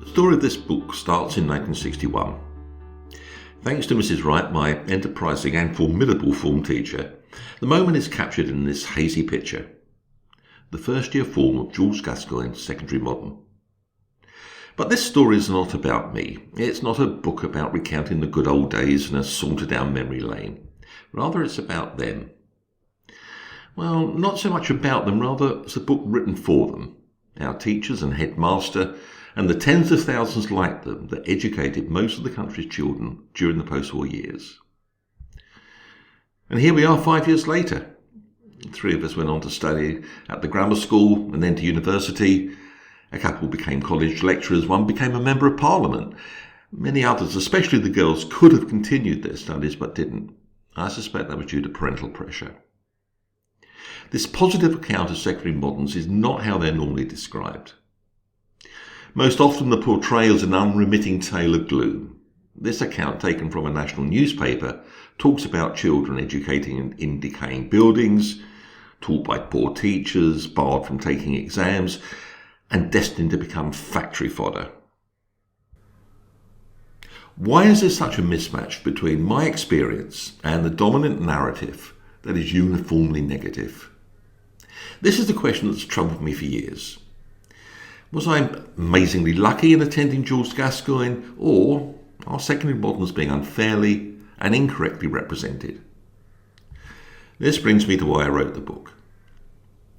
The story of this book starts in 1961. Thanks to Mrs. Wright, my enterprising and formidable form teacher, the moment is captured in this hazy picture. The first year form of Jules Gascoigne's Secondary Modern. But this story is not about me. It's not a book about recounting the good old days in a saunter down memory lane. Rather, it's about them. Well, not so much about them, rather it's a book written for them. Our teachers and headmaster, and the tens of thousands like them that educated most of the country's children during the post-war years. And here we are 5 years later. 3 of us went on to study at the grammar school and then to university. A couple became college lecturers, one became a member of parliament. Many others, especially the girls, could have continued their studies but didn't. I suspect that was due to parental pressure. This positive account of secondary moderns is not how they're normally described. Most often the portrayal is an unremitting tale of gloom. This account, taken from a national newspaper, talks about children educating in decaying buildings, taught by poor teachers, barred from taking exams, and destined to become factory fodder. Why is there such a mismatch between my experience and the dominant narrative that is uniformly negative? This is the question that's troubled me for years. Was I amazingly lucky in attending Jules Gascoigne, or are secondary moderns being unfairly and incorrectly represented? This brings me to why I wrote the book.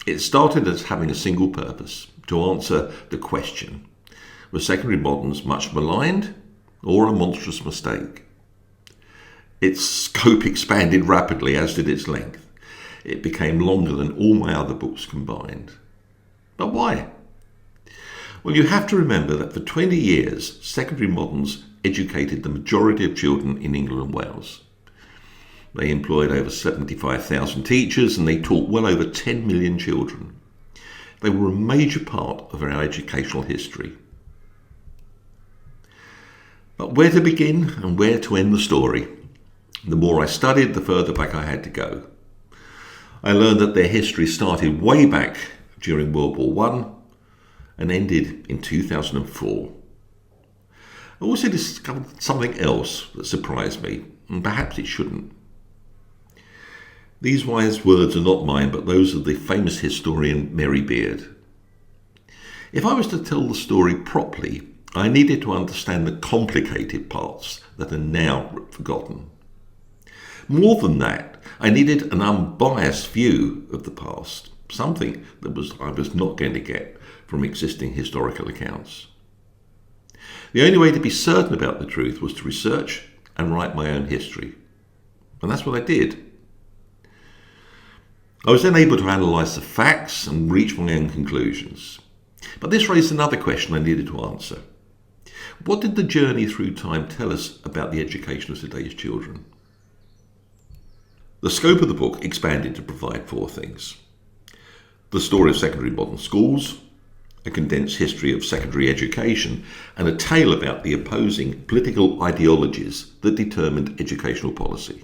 It started as having a single purpose, to answer the question, were secondary moderns much maligned or a monstrous mistake? Its scope expanded rapidly, as did its length. It became longer than all my other books combined. But why? Well, you have to remember that for 20 years, secondary moderns educated the majority of children in England and Wales. They employed over 75,000 teachers and they taught well over 10 million children. They were a major part of our educational history. But where to begin and where to end the story? The more I studied, the further back I had to go. I learned that their history started way back during World War I and ended in 2004. I also discovered something else that surprised me, and perhaps it shouldn't. These wise words are not mine, but those of the famous historian Mary Beard. If I was to tell the story properly, I needed to understand the complicated parts that are now forgotten. More than that, I needed an unbiased view of the past, something that I was not going to get from existing historical accounts. The only way to be certain about the truth was to research and write my own history. And that's what I did. I was then able to analyse the facts and reach my own conclusions. But this raised another question I needed to answer. What did the journey through time tell us about the education of today's children? The scope of the book expanded to provide 4 things. The story of secondary modern schools, a condensed history of secondary education, and a tale about the opposing political ideologies that determined educational policy.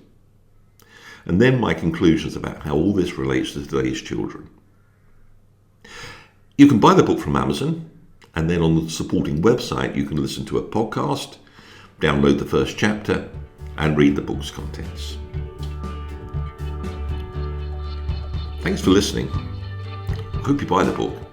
And then my conclusions about how all this relates to today's children. You can buy the book from Amazon, and then on the supporting website you can listen to a podcast, download the first chapter, and read the book's contents. Thanks for listening. I hope you buy the book.